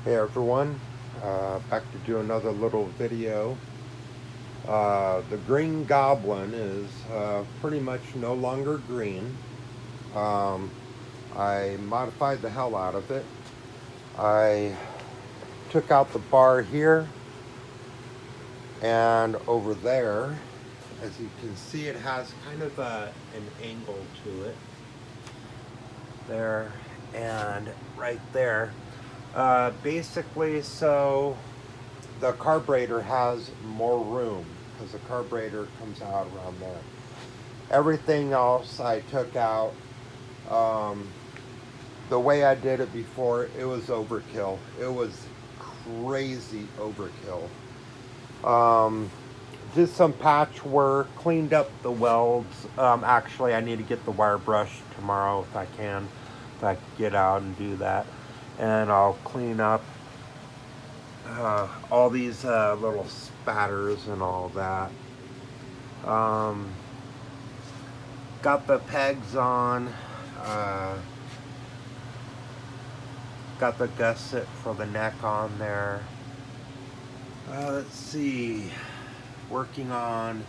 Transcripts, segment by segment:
Hey everyone, back to do another little video. The Green Goblin is pretty much no longer green. Um, I modified the hell out of it. I took out the bar here and over there. As you can see, it has kind of an angle to it. There and right there. Basically, so the carburetor has more room because the carburetor comes out around there. Everything else I took out. Um, the way I did it before, it was overkill. It was crazy overkill. Um, did some patchwork, cleaned up the welds. Actually, I need to get the wire brush tomorrow if I can. If I can get out and do that. And I'll clean up all these little spatters and all that. Um, got the pegs on. Uh, got the gusset for the neck on there. Let's see. Working on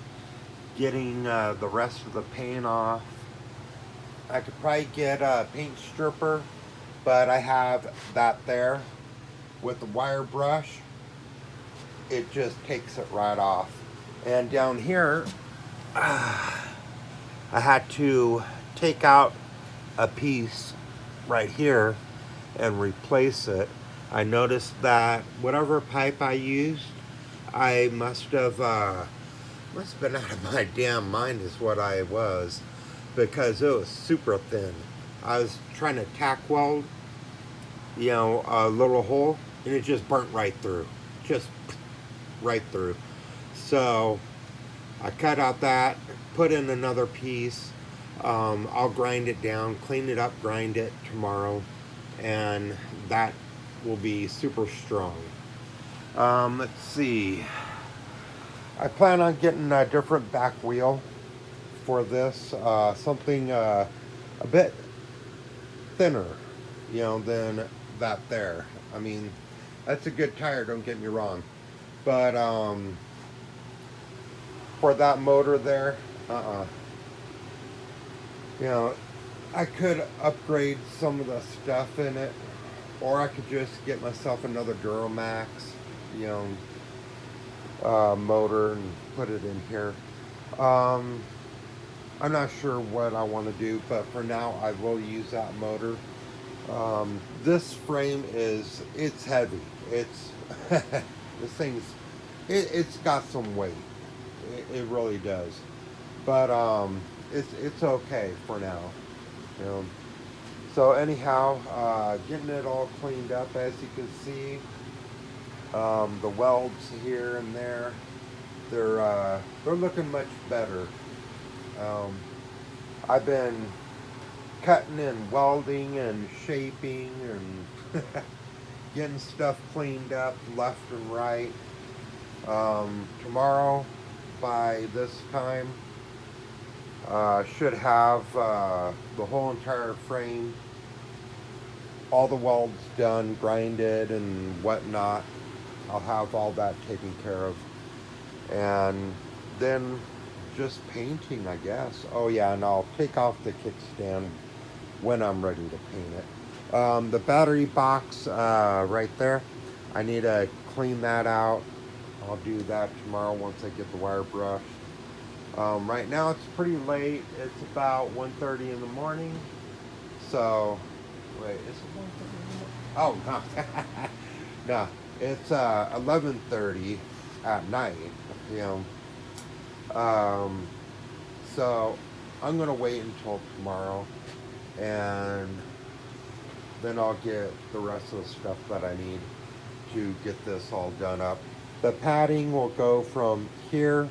getting the rest of the paint off. I could probably get a paint stripper, but I have that there with the wire brush. It just takes it right off. And down here, I had to take out a piece right here and replace it. I noticed that whatever pipe I used, I must have been out of my damn mind is what I was, because it was super thin. I was trying to tack weld, a little hole, and it just burnt right through, just right through. So I cut out that, put in another piece. I'll grind it down, clean it up, grind it tomorrow, and that will be super strong. Let's see. I plan on getting a different back wheel for this, something a bit thinner, than that there. I mean, that's a good tire, don't get me wrong. But for that motor there, uh-uh. You know, I could upgrade some of the stuff in it, or I could just get myself another Duramax, you motor and put it in here. Um, I'm not sure what I want to do, but for now, I will use that motor. This frame it's heavy. It's this thing's it's got some weight. It really does. But it's okay for now. You know. So anyhow, getting it all cleaned up, as you can see. The welds here and there, they're looking much better. Um, I've been cutting and welding and shaping and getting stuff cleaned up left and right. Tomorrow, by this time, should have the whole entire frame, all the welds done, grinded and whatnot. I'll have all that taken care of. And then just painting, I guess. Oh yeah, and I'll take off the kickstand when I'm ready to paint it. The battery box right there, I need to clean that out. I'll do that tomorrow once I get the wire brushed. Right now it's pretty late. It's about 1:30 in the morning. So, wait, is it 1:30 in the morning? Oh, no. No, it's 11:30 at night, you know. So I'm gonna wait until tomorrow, and then I'll get the rest of the stuff that I need to get this all done up. The padding will go from here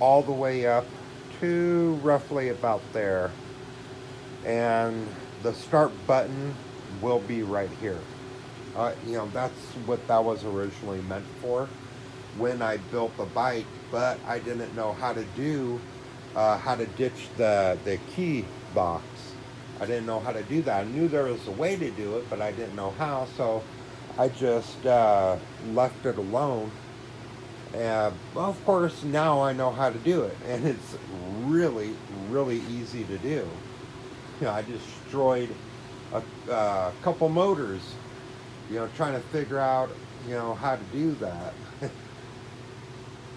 all the way up to roughly about there, and the start button will be right here. That's what that was originally meant for when I built the bike, but I didn't know how to do, how to ditch the key box. I didn't know how to do that. I knew there was a way to do it, but I didn't know how, so I just left it alone. Well, of course, now I know how to do it, and it's really, really easy to do. I destroyed a couple motors, trying to figure out, how to do that.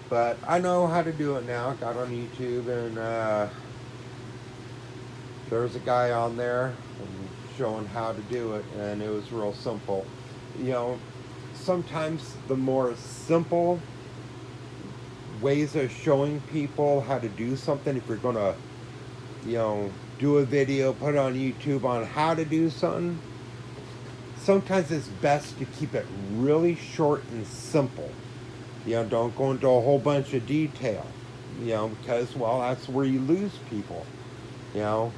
But I know how to do it now. Got on YouTube, and there's a guy on there showing how to do it, and it was real simple. You know, Sometimes the more simple ways of showing people how to do something, if you're gonna, you know, do a video, put it on YouTube on how to do something, sometimes it's best to keep it really short and simple. Don't go into a whole bunch of detail, because, well, that's where you lose people.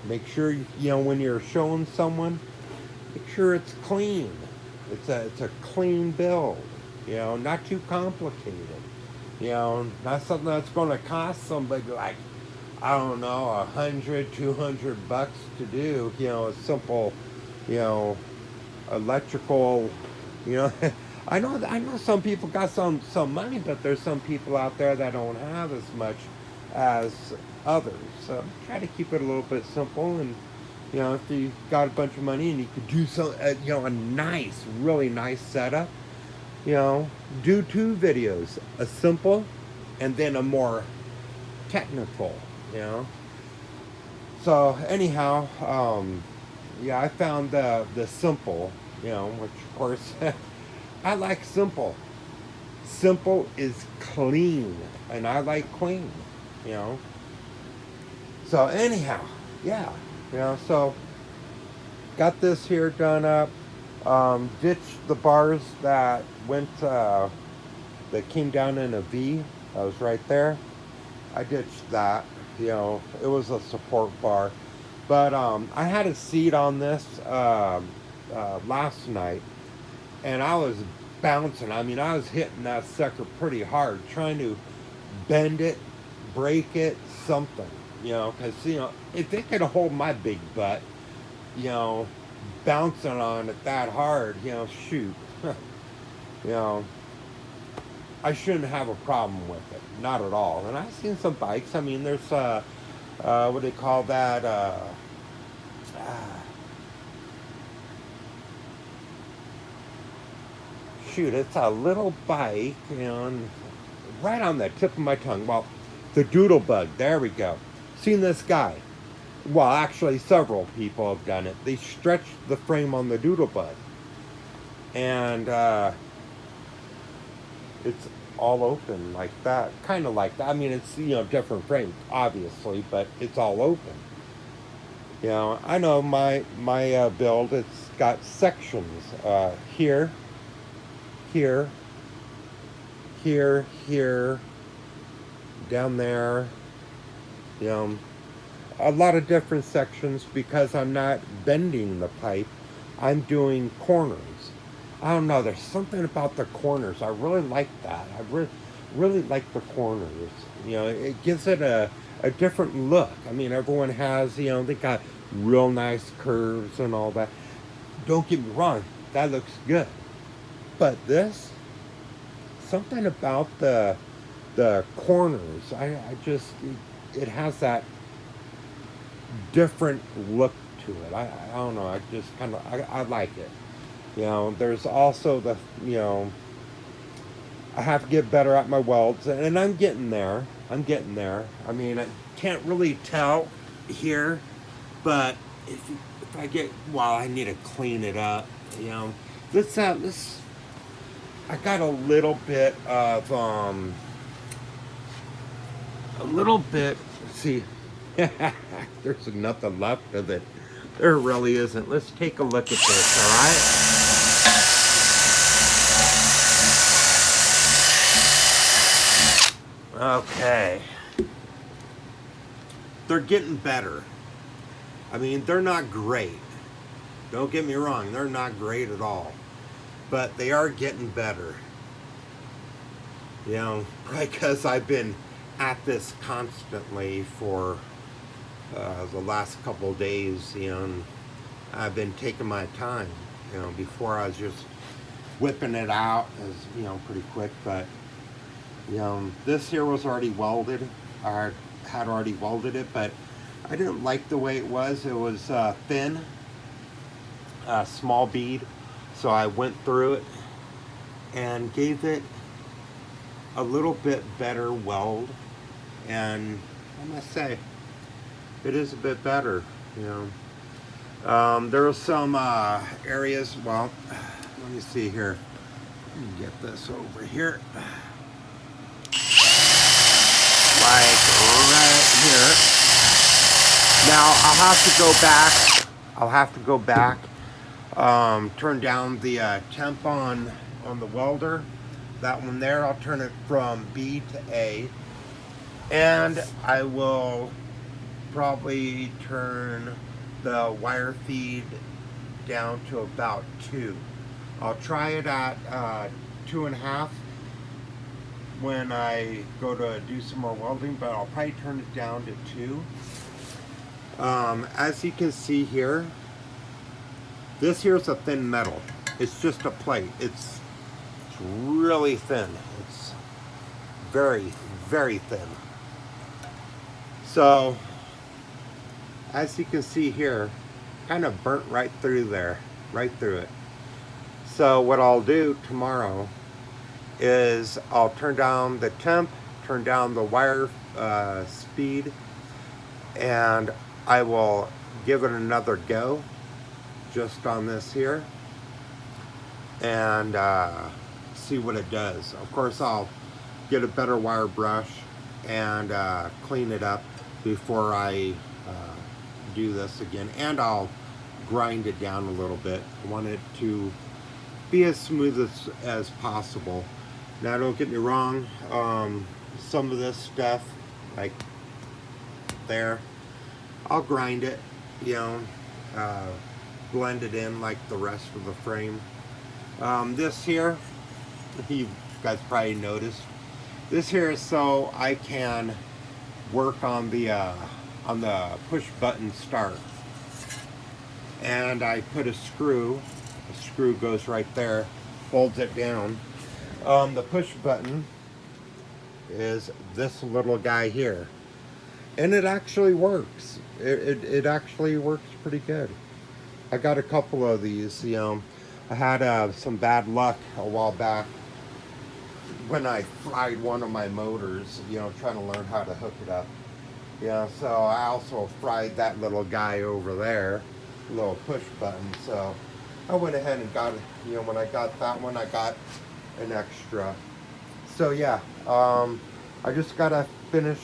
Make sure, when you're showing someone, make sure it's clean. It's a clean build, not too complicated. Not something that's going to cost somebody like, I don't know, 100, 200 bucks to do, a simple, you know, electrical, you know. I know some people got some money, but there's some people out there that don't have as much as others. So try to keep it a little bit simple, and if you got a bunch of money and you could do some, a nice, really nice setup, you know, do two videos, a simple and then a more technical, you know. So anyhow, yeah, I found the simple, which of course I like simple. Simple is clean, and I like clean, you know. So anyhow, yeah, so got this here done up. Ditched the bars that that came down in a V. That was right there. I ditched that. It was a support bar. But I had a seat on this last night, and I was bouncing. I mean, I was hitting that sucker pretty hard, trying to bend it, break it, something. Because, if it could hold my big butt, you know, bouncing on it that hard, shoot. you know, I shouldn't have a problem with it. Not at all. And I've seen some bikes. I mean, there's, what do they call that? Shoot, it's a little bike, and right on the tip of my tongue. Well, the doodle bug. There we go. Seen this guy. Well, actually, several people have done it. They stretched the frame on the doodle bug, and it's all open like that, kind of like that. I mean, it's different frame, obviously, but it's all open. I know my build. It's got sections here, here, here, down there. A lot of different sections because I'm not bending the pipe. I'm doing corners. I don't know. There's something about the corners. I really like that. I really like the corners. It gives it a different look. I mean, everyone has, they got real nice curves and all that. Don't get me wrong. That looks good. But this, something about the corners, I just, it has that different look to it. I don't know. I just kind of, I like it. There's also the, I have to get better at my welds, and I'm getting there. I mean, I can't really tell here, but if I get, well, I need to clean it up. This I got a little bit of let's see. There's nothing left of it. There really isn't. Let's take a look at this, alright? Okay. They're getting better. I mean, they're not great. Don't get me wrong, they're not great at all. But they are getting better. Because I've been at this constantly for the last couple of days, and I've been taking my time. Before I was just whipping it out is, you know, pretty quick. But, you know, this here was already welded. I had already welded it, but I didn't like the way it was. It was thin, small bead. So I went through it and gave it a little bit better weld. And I must say, it is a bit better, you know. There are some areas, well, let me see here. Let me get this over here. Like right here. Now I'll have to go back, turn down the temp on the welder. That one there, I'll turn it from B to A. And I will probably turn the wire feed down to about 2. I'll try it at 2.5 when I go to do some more welding, but I'll probably turn it down to 2. As you can see here, this here's a thin metal. It's just a plate. It's really thin. It's very, very thin. So, as you can see here, kind of burnt right through there, right through it. So what I'll do tomorrow is I'll turn down the temp, turn down the wire speed, and I will give it another go just on this here and see what it does. Of course, I'll get a better wire brush and clean it up before I do this again, and I'll grind it down a little bit. I want it to be as smooth as possible. Now, don't get me wrong, some of this stuff, like there, I'll grind it, you know, blend it in like the rest of the frame. This here, you guys probably noticed, this here is so I can work on the push button start. And I put a screw goes right there, holds it down. The push button is this little guy here. And it actually works. It actually works pretty good. I got a couple of these, you know. I had some bad luck a while back when I fried one of my motors, you know, trying to learn how to hook it up. Yeah, so I also fried that little guy over there, little push button. So I went ahead and got it, you know, when I got that one, I got an extra. So yeah, I just gotta finish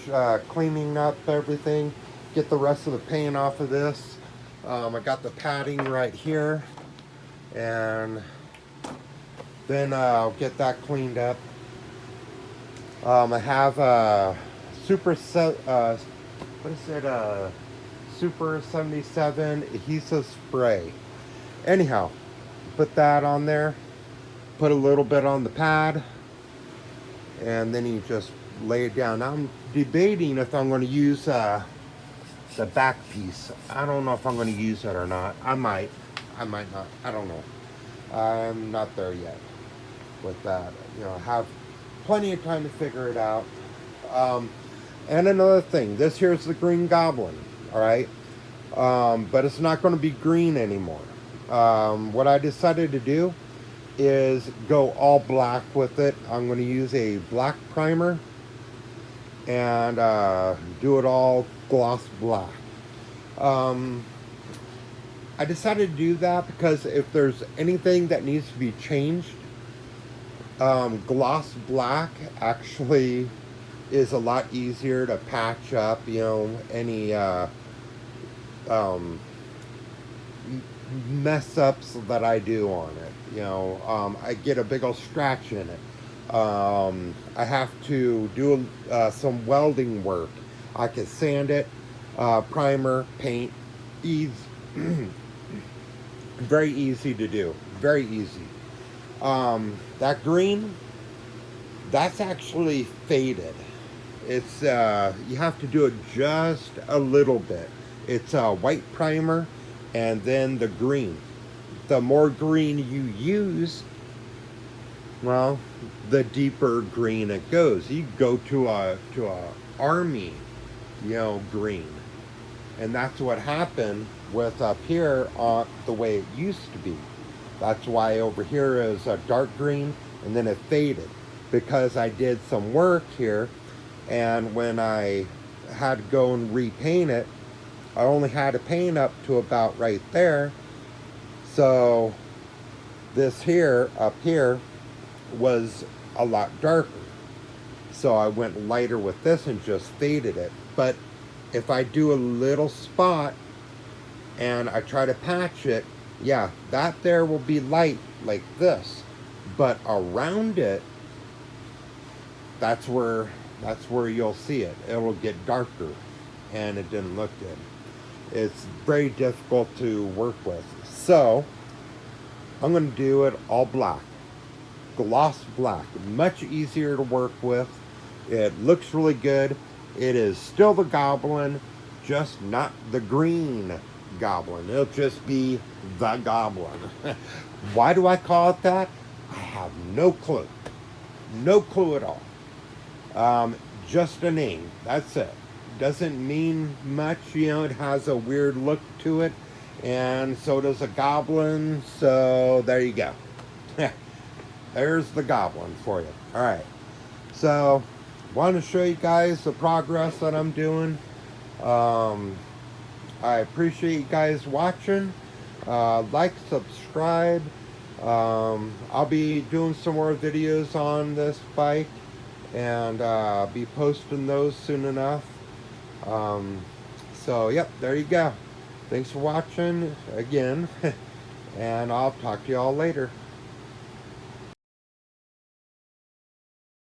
cleaning up everything, get the rest of the paint off of this. I got the padding right here, and then I'll get that cleaned up. I have a Super 77 adhesive spray. Anyhow, put that on there, put a little bit on the pad, and then you just lay it down. Now I'm debating if I'm going to use the back piece. I don't know if I'm going to use it or not. I might not. I don't know. I'm not there yet with that. You know, I have plenty of time to figure it out. And another thing, this here's the Green Goblin, all right? But it's not going to be green anymore. What I decided to do is go all black with it. I'm going to use a black primer and do it all gloss black. I decided to do that because if there's anything that needs to be changed, gloss black actually is a lot easier to patch up, you know, any mess ups that I do on it. You know, I get a big old scratch in it. I have to do some welding work. I can sand it, primer, paint, very easy to do, very easy. That green, that's actually faded. It's you have to do it just a little bit. It's a white primer and then the green. The more green you use, Well, the deeper green it goes. You go to a army, green, and that's what happened with up here the way it used to be. That's why over here is a dark green, and then it faded because I did some work here, and when I had to go and repaint it, I only had to paint up to about right there. So this here up here was a lot darker. So I went lighter with this and just faded it. But if I do a little spot and I try to patch it, yeah, that there will be light like this. But around it, that's where you'll see it. It'll get darker and it didn't look good. It's very difficult to work with. So I'm going to do it all black. Gloss black. Much easier to work with. It looks really good. It is still the Goblin, just not the green Goblin. It'll just be the Goblin. Why do I call it that? I have no clue. No clue at all. Just a name. That's it. Doesn't mean much. It has a weird look to it. And so does a Goblin. So there you go. There's the Goblin for you. Alright. So, want to show you guys the progress that I'm doing. I appreciate you guys watching. Like, subscribe. I'll be doing some more videos on this bike. And be posting those soon enough. So, yep, there you go. Thanks for watching again. And I'll talk to y'all later.